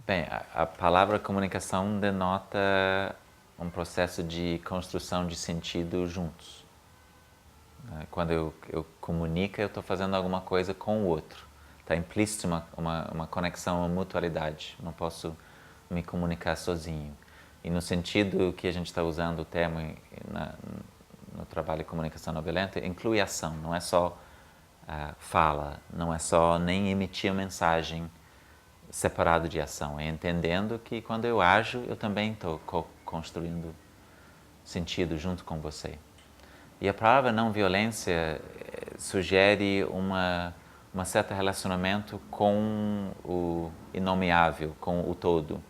Bem, a palavra comunicação denota um processo de construção de sentido juntos. Quando eu comunico, eu estou fazendo alguma coisa com o outro. Está implícito uma conexão, uma mutualidade. Não posso me comunicar sozinho. E no sentido que a gente está usando o termo no trabalho de comunicação não violenta, inclui ação, não é só fala, não é só nem emitir a mensagem separado de ação, é entendendo que quando eu ajo, eu também estou construindo sentido junto com você. E a palavra não violência sugere uma certa relacionamento com o inomeável, com o todo,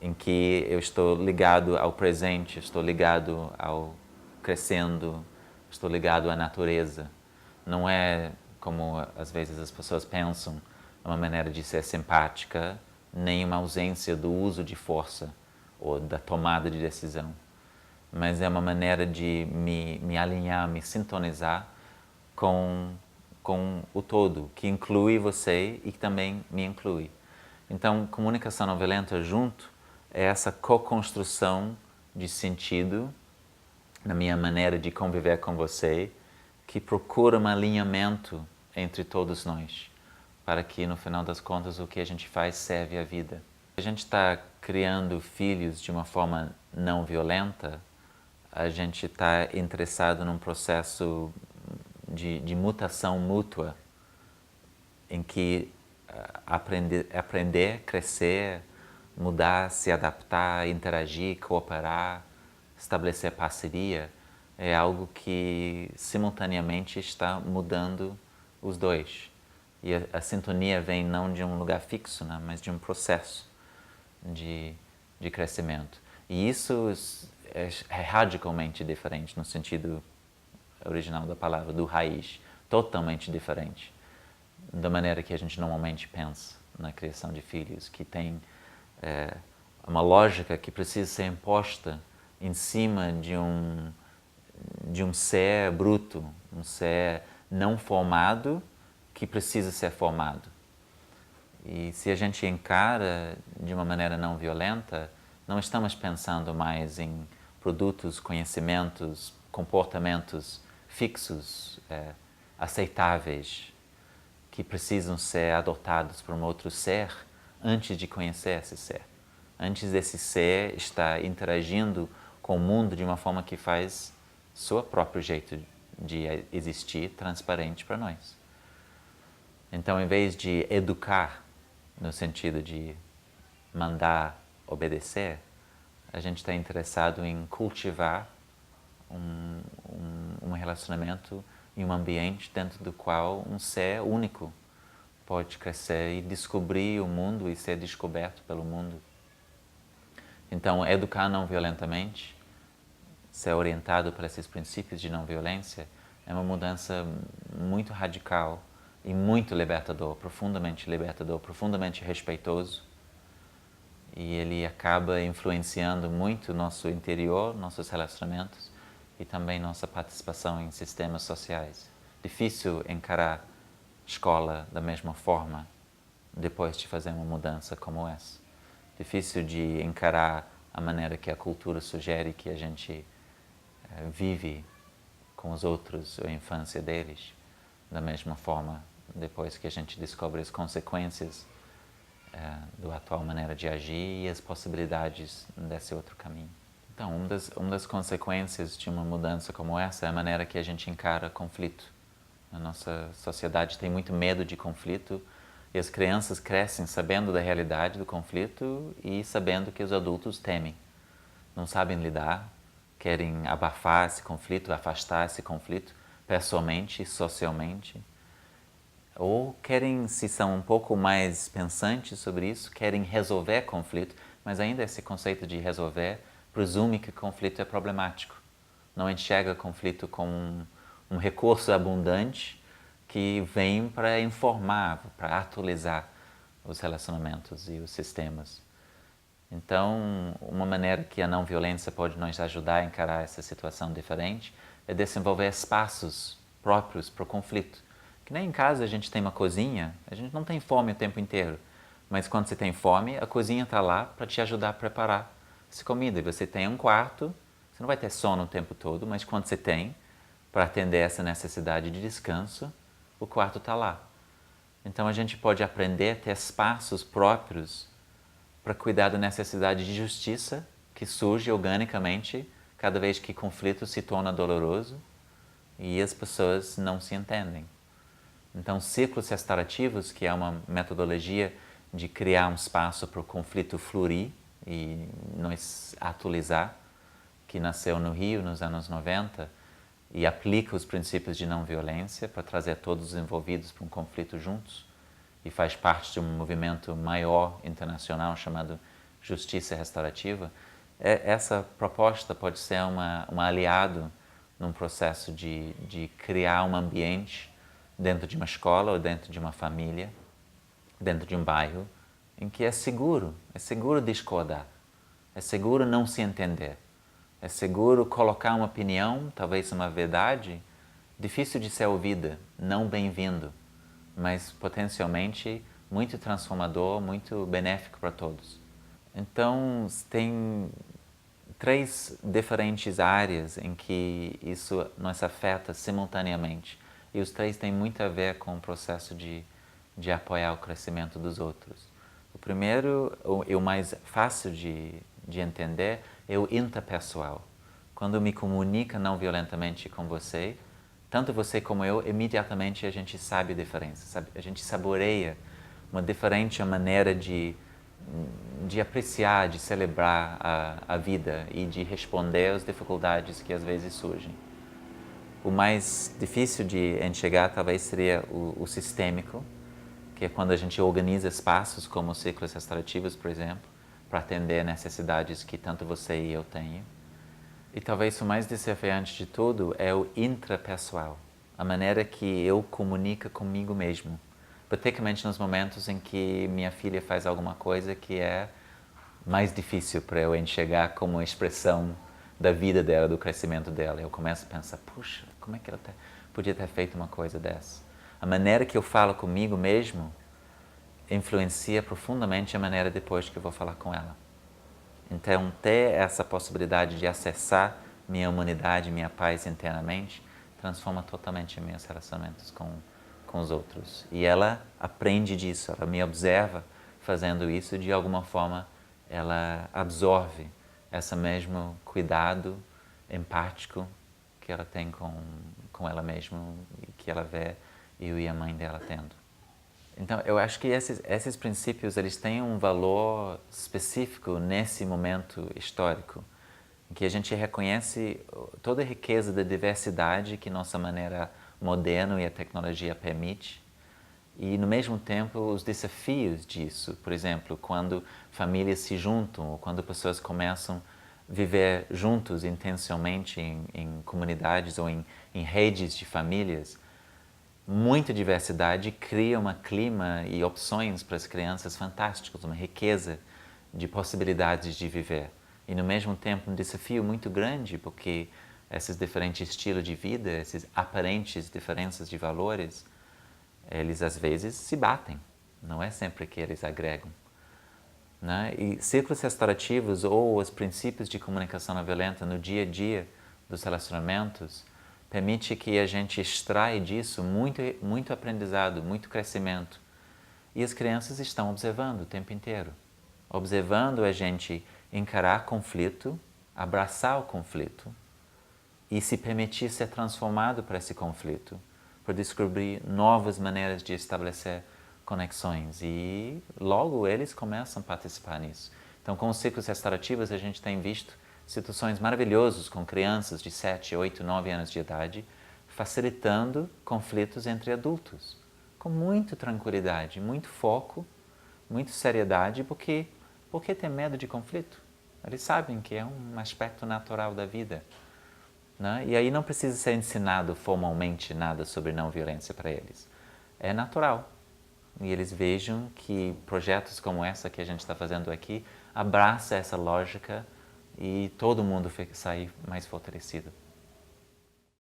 em que eu estou ligado ao presente, estou ligado ao crescendo, estou ligado à natureza. Não é como às vezes as pessoas pensam, uma maneira de ser simpática, nem uma ausência do uso de força ou da tomada de decisão. Mas é uma maneira de me alinhar, me sintonizar com o todo, que inclui você e que também me inclui. Então, comunicação não violenta junto é essa co-construção de sentido na minha maneira de conviver com você, que procura um alinhamento entre todos nós, para que no final das contas o que a gente faz serve à vida. Se a gente está criando filhos de uma forma não violenta, a gente está interessado num processo de mutação mútua, em que aprender, crescer, mudar, se adaptar, interagir, cooperar, estabelecer parceria, é algo que simultaneamente está mudando os dois. E a sintonia vem não de um lugar fixo, né, mas de um processo de crescimento. E isso é radicalmente diferente no sentido original da palavra, do raiz, totalmente diferente da maneira que a gente normalmente pensa na criação de filhos, que tem uma lógica que precisa ser imposta em cima de um ser bruto, um ser não formado que precisa ser formado. E se a gente encara de uma maneira não violenta, não estamos pensando mais em produtos, conhecimentos, comportamentos fixos, aceitáveis, que precisam ser adotados por um outro ser antes de conhecer esse ser. Antes desse ser estar interagindo com o mundo de uma forma que faz seu próprio jeito de existir transparente para nós. Então, em vez de educar, no sentido de mandar obedecer, a gente está interessado em cultivar um relacionamento e um ambiente dentro do qual um ser único pode crescer e descobrir o mundo e ser descoberto pelo mundo. Então, educar não violentamente, ser orientado por esses princípios de não violência, é uma mudança muito radical e muito libertador, profundamente respeitoso. E ele acaba influenciando muito nosso interior, nossos relacionamentos e também nossa participação em sistemas sociais. Difícil encarar escola da mesma forma depois de fazer uma mudança como essa. Difícil de encarar a maneira que a cultura sugere que a gente vive com os outros, a infância deles, da mesma forma depois que a gente descobre as consequências da atual maneira de agir e as possibilidades desse outro caminho. Então, uma das consequências de uma mudança como essa é a maneira que a gente encara conflito. A nossa sociedade tem muito medo de conflito e as crianças crescem sabendo da realidade do conflito e sabendo que os adultos temem. Não sabem lidar, querem abafar esse conflito, afastar esse conflito pessoalmente, socialmente. Ou querem, se são um pouco mais pensantes sobre isso, querem resolver conflito, mas ainda esse conceito de resolver presume que conflito é problemático. Não enxerga conflito como um recurso abundante que vem para informar, para atualizar os relacionamentos e os sistemas. Então, uma maneira que a não violência pode nos ajudar a encarar essa situação diferente é desenvolver espaços próprios para o conflito. Que nem em casa a gente tem uma cozinha, a gente não tem fome o tempo inteiro, Mas quando você tem fome, a cozinha está lá para te ajudar a preparar essa comida. E você tem um quarto, você não vai ter sono o tempo todo, mas quando você tem, para atender essa necessidade de descanso, o quarto está lá. Então a gente pode aprender a ter espaços próprios para cuidar da necessidade de justiça que surge organicamente cada vez que conflito se torna doloroso e as pessoas não se entendem. Então, ciclos restaurativos, que é uma metodologia de criar um espaço para o conflito fluir e nos atualizar, que nasceu no Rio nos anos 90 e aplica os princípios de não violência para trazer todos os envolvidos para um conflito juntos e faz parte de um movimento maior internacional chamado Justiça Restaurativa. Essa proposta pode ser um aliado num processo de criar um ambiente dentro de uma escola ou dentro de uma família, dentro de um bairro, em que é seguro discordar, é seguro não se entender, é seguro colocar uma opinião, talvez uma verdade, difícil de ser ouvida, não bem-vindo, mas potencialmente muito transformador, muito benéfico para todos. Então, tem 3 diferentes áreas em que isso nos afeta simultaneamente. E os 3 têm muito a ver com o processo de apoiar o crescimento dos outros. O primeiro, e o mais fácil de entender, é o interpessoal. Quando me comunica não violentamente com você, tanto você como eu, imediatamente a gente sabe a diferença, sabe? A gente saboreia uma diferente maneira de apreciar, de celebrar a vida e de responder às dificuldades que às vezes surgem. O mais difícil de enxergar talvez seria o sistêmico, que é quando a gente organiza espaços como ciclos restaurativos, por exemplo, para atender necessidades que tanto você e eu tenho. E talvez o mais desafiante de tudo é o intrapessoal, a maneira que eu comunico comigo mesmo. Particularmente nos momentos em que minha filha faz alguma coisa que é mais difícil para eu enxergar como expressão da vida dela, do crescimento dela. Eu começo a pensar, puxa, como é que ela podia ter feito uma coisa dessa? A maneira que eu falo comigo mesmo influencia profundamente a maneira depois que eu vou falar com ela. Então, ter essa possibilidade de acessar minha humanidade, minha paz internamente, transforma totalmente meus relacionamentos com os outros. E ela aprende disso, ela me observa fazendo isso, de alguma forma ela absorve esse mesmo cuidado empático que ela tem com ela mesma e que ela vê eu e a mãe dela tendo. Então, eu acho que esses princípios eles têm um valor específico nesse momento histórico, em que a gente reconhece toda a riqueza da diversidade que nossa maneira moderna e a tecnologia permite, e no mesmo tempo os desafios disso. Por exemplo, quando famílias se juntam, ou quando pessoas começam a viver juntos intencionalmente em comunidades ou em redes de famílias, muita diversidade cria um clima e opções para as crianças fantásticos, uma riqueza de possibilidades de viver. E no mesmo tempo um desafio muito grande, porque esses diferentes estilos de vida, essas aparentes diferenças de valores, eles às vezes se batem, não é sempre que eles agregam. Né? E ciclos restaurativos ou os princípios de comunicação não violenta no dia a dia dos relacionamentos permite que a gente extrai disso muito aprendizado, muito crescimento. E as crianças estão observando o tempo inteiro. Observando a gente encarar conflito, abraçar o conflito e se permitir ser transformado por esse conflito, para descobrir novas maneiras de estabelecer conexões. E logo eles começam a participar nisso. Então, com os ciclos restaurativos, a gente tem visto situações maravilhosas com crianças de 7, 8, 9 anos de idade, facilitando conflitos entre adultos, com muita tranquilidade, muito foco, muita seriedade, porque ter medo de conflito? Eles sabem que é um aspecto natural da vida. Né? E aí não precisa ser ensinado formalmente nada sobre não violência para eles. É natural. E eles vejam que projetos como essa que a gente está fazendo aqui abraça essa lógica e todo mundo sai mais fortalecido.